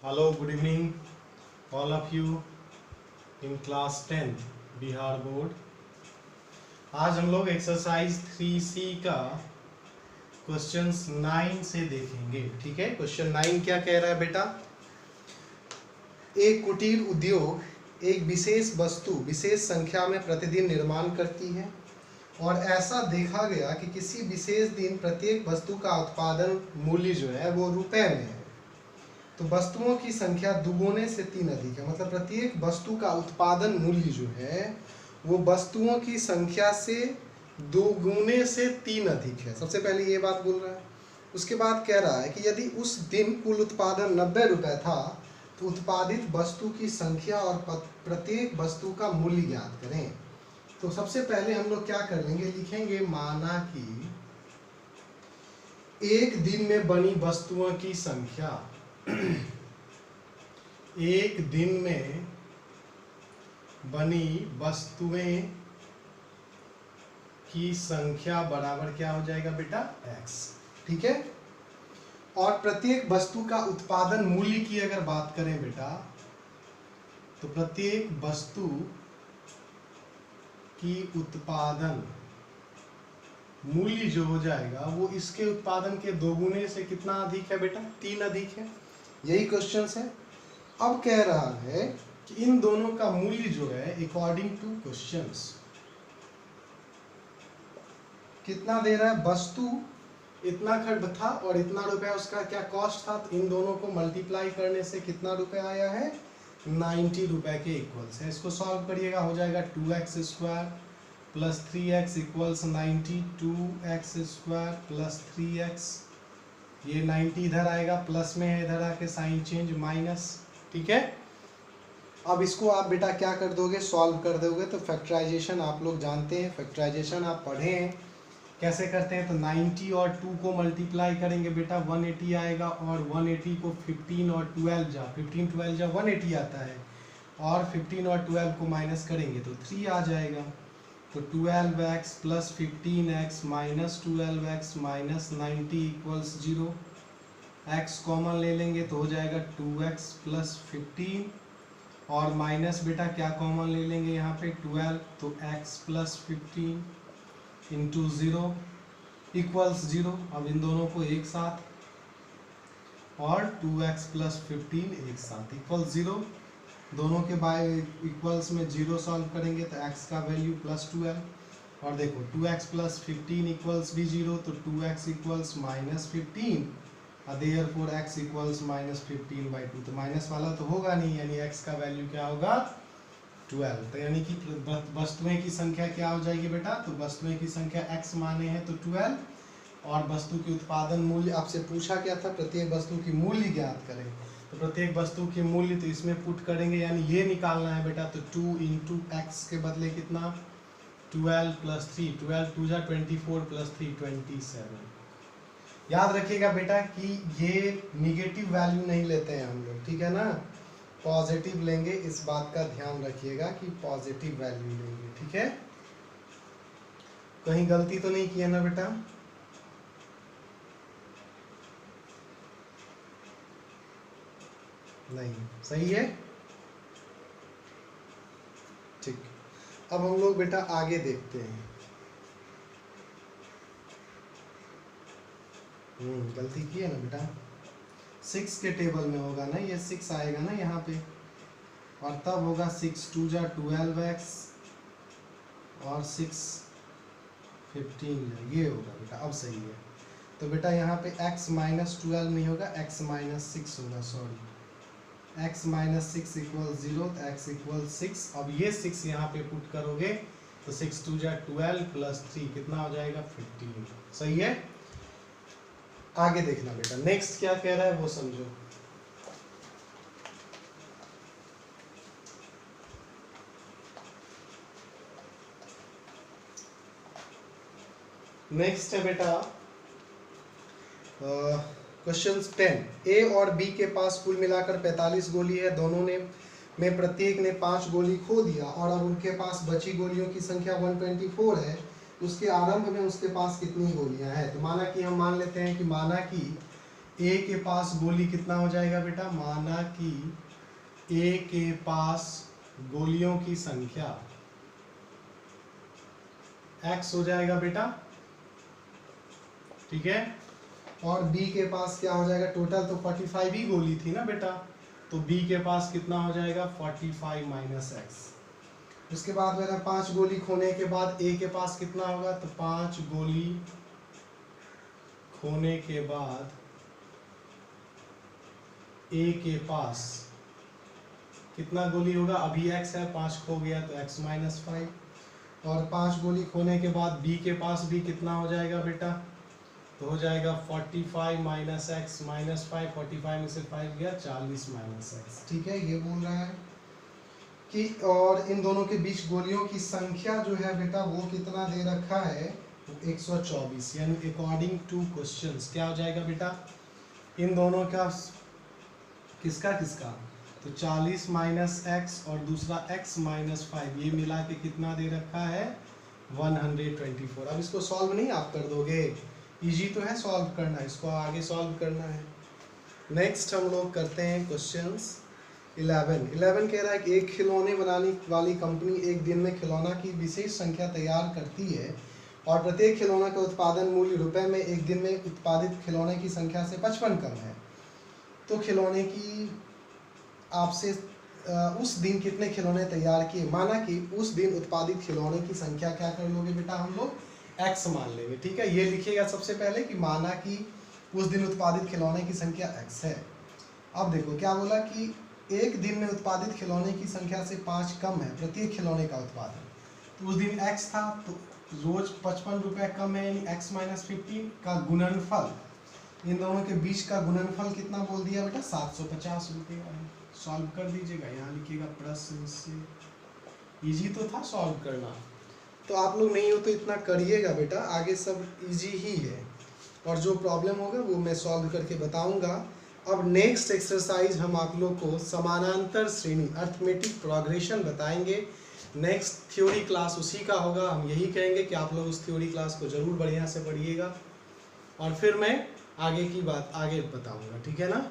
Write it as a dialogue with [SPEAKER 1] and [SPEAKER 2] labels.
[SPEAKER 1] Hello, good evening, all of you in class 10 Bihar board. आज हम लोग एक्सरसाइज 3C का क्वेश्चंस 9 से देखेंगे। ठीक है, क्वेश्चन 9 क्या कह रहा है बेटा? एक कुटीर उद्योग एक विशेष वस्तु विशेष संख्या में प्रतिदिन निर्माण करती है और ऐसा देखा गया कि किसी विशेष दिन प्रत्येक वस्तु का उत्पादन मूल्य जो है वो रुपए में है। तो वस्तुओं की संख्या दुगुने से 3 अधिक है, मतलब प्रत्येक वस्तु का उत्पादन मूल्य जो है वो वस्तुओं की संख्या से 2 गुने से 3 अधिक है। सबसे पहले ये बात बोल रहा है। उसके बाद कह रहा है कि यदि उस दिन कुल उत्पादन 90 रुपए था तो उत्पादित वस्तु की संख्या और प्रत्येक वस्तु का मूल्य ज्ञात करें। तो सबसे पहले हम लोग क्या कर लेंगे, लिखेंगे माना कि एक दिन में बनी वस्तुओं की संख्या एक दिन में बनी वस्तुएं की संख्या बराबर क्या हो जाएगा बेटा? x। ठीक है, और प्रत्येक वस्तु का उत्पादन मूल्य की अगर बात करें बेटा तो प्रत्येक वस्तु की उत्पादन मूल्य जो हो जाएगा वो इसके उत्पादन के 2 गुने से कितना अधिक है बेटा? 3 अधिक है। यही क्वेश्चन है। अब कह रहा है कि इन दोनों का मूल्य जो है अकॉर्डिंग टू क्वेश्चंस कितना दे रहा है? वस्तु इतना खर्च था और इतना रुपया उसका क्या कॉस्ट था, तो इन दोनों को मल्टीप्लाई करने से कितना रुपया आया है? 90 रुपए के इक्वल्स है। इसको सॉल्व करिएगा, हो जाएगा 2x square plus 3x equals 90, 2x square plus 3x, ये 90 इधर आएगा, प्लस में है, इधर आके साइन चेंज माइनस। ठीक है, अब इसको आप बेटा क्या कर दोगे? सॉल्व कर दोगे। तो फैक्टराइजेशन आप लोग जानते हैं, फैक्टराइजेशन आप पढ़े हैं कैसे करते हैं। तो 90 और 2 को मल्टीप्लाई करेंगे बेटा 180 आएगा, और 180 को 15 और 12 जा 180 आता है, और 15 और 12 को माइनस करेंगे तो 3 आ जाएगा। तो 12x plus 15x minus 12x minus 90 equals 0। x common ले लेंगे तो हो जाएगा 2x प्लस 15, और माइनस बेटा क्या कॉमन ले लेंगे यहाँ पे? 12, तो x प्लस 15 इंटू 0 इक्वल्स 0। अब इन दोनों को एक साथ, और 2x प्लस 15 एक साथ इक्वल्स 0। दोनों के बाय इक्वल्स में 0 सॉल्व करेंगे तो x का वैल्यू प्लस 12, और देखो 2x प्लस 15 इक्वल्स भी 0, तो 2x equals minus 15, therefore x equals minus 15/2। तो माइनस वाला तो होगा नहीं, यानी x का वैल्यू क्या होगा? 12। तो यानी कि वस्तुएं की संख्या क्या हो जाएगी बेटा? तो वस्तुएं की संख्या x माने हैं तो 12, और वस्तु की उत्पादन मूल्य आपसे पूछा क्या था? प्रत्येक वस्तु की मूल्य ज्ञात करें। तो प्रत्येक वस्तु की मूल्य तो इसमें पुट करेंगे, यानी ये निकालना है बेटा। तो 2 इंटू एक्स के बदले कितना? 12 प्लस 3, 12 2 जा 24 प्लस 3 27। याद रखिएगा बेटा कि ये निगेटिव वैल्यू नहीं लेते हैं हम लोग, ठीक है ना, पॉजिटिव लेंगे। इस बात का ध्यान रखिएगा कि पॉजिटिव वैल्यू लेंगे। ठीक है, कहीं गलती तो नहीं किया ना बेटा? नहीं, सही है। ठीक, अब हम लोग बेटा आगे देखते हैं। गलती की है ना बेटा? 6 के टेबल में होगा ना, ये 6 आएगा ना यहाँ पे, और तब होगा 6 2 जा 12x और 6 15, ये होगा बेटा। अब सही है। तो बेटा यहाँ पे x माइनस 12 नहीं होगा, x माइनस 6 होगा, सॉरी, x माइनस 6 इक्वल 0, तो x इक्वल 6। अब ये 6 यहाँ पे पुट करोगे तो 6 2 जा 12 प्लस 3 कितना हो जाएगा? 15। सही है। आगे देखना बेटा, नेक्स्ट क्या कह रहा है वो समझो। नेक्स्ट है बेटा क्वेश्चन 10। ए और बी के पास कुल मिलाकर 45 गोली है। दोनों ने में प्रत्येक ने 5 गोली खो दिया, और अब उनके पास बची गोलियों की संख्या 124 है। उसके आरंभ में उसके पास कितनी गोलियां हैं? तो माना कि हम मान लेते हैं कि माना कि ए के पास गोली कितना हो जाएगा बेटा, माना कि ए के पास गोलियों की संख्या x हो जाएगा बेटा, ठीक है। और b के पास क्या हो जाएगा, टोटल तो 45 ही गोली थी ना बेटा, तो b के पास कितना हो जाएगा 45 माइनस x। उसके बाद मेरा 5 गोली खोने के बाद a के पास कितना होगा, तो 5 गोली खोने के बाद a के पास कितना गोली होगा, अभी x है, 5 खो गया तो x माइनस 5। और 5 गोली खोने के बाद b के पास भी कितना हो जाएगा बेटा, तो हो जाएगा 45 माइनस एक्स माइनस 5, 45 में से 5 गया 40 माइनस एक्स, ठीक है। ये बोल रहा है कि और इन दोनों के बीच गोलियों की संख्या जो है बेटा वो कितना दे रखा है, 124, यानी अकॉर्डिंग टू क्वेश्चंस क्या हो जाएगा बेटा, इन दोनों का किसका किसका, तो 40 माइनस एक्स और दूसरा x माइनस 5, ये मिला के कितना दे रखा है 124। अब इसको सॉल्व नहीं आप कर दोगे, इजी तो है सॉल्व करना, इसको आगे सॉल्व करना है। नेक्स्ट हम लोग करते हैं क्वेश्चंस 11 कह रहा है कि एक खिलौने बनाने वाली कंपनी एक दिन में खिलौना की विशेष संख्या तैयार करती है और प्रत्येक खिलौना का उत्पादन मूल्य रुपए में एक दिन में उत्पादित खिलौने की संख्या से 55 कम है, तो खिलौने की आपसे उस दिन कितने खिलौने तैयार किए। माना कि उस दिन उत्पादित खिलौने की संख्या क्या कर लोगे बेटा, हम लोग x मान लेंगे, ठीक है। ये लिखिएगा सबसे पहले कि माना कि उस दिन उत्पादित खिलौने की संख्या x है। अब देखो क्या बोला कि एक दिन में उत्पादित खिलौने की संख्या से 5 कम है प्रत्येक खिलौने का उत्पादन, तो उस दिन x था तो रोज 55 रुपये कम है, यानी x माइनस 15 का गुणनफल, इन दोनों के बीच का गुणनफल कितना बोल दिया बेटा 750 रुपये का है। सॉल्व कर दीजिएगा, यहाँ लिखिएगा प्रश्न से, इजी तो था सॉल्व करना, तो आप लोग नहीं हो तो इतना करिएगा बेटा, आगे सब इजी ही है और जो प्रॉब्लम होगा वो मैं सॉल्व करके बताऊंगा। अब नेक्स्ट एक्सरसाइज हम आप लोग को समानांतर श्रेणी अर्थमेटिक प्रोग्रेशन बताएंगे। नेक्स्ट थ्योरी क्लास उसी का होगा, हम यही कहेंगे कि आप लोग उस थ्योरी क्लास को ज़रूर बढ़िया से पढ़िएगा और फिर मैं आगे की बात आगे बताऊंगा, ठीक है ना।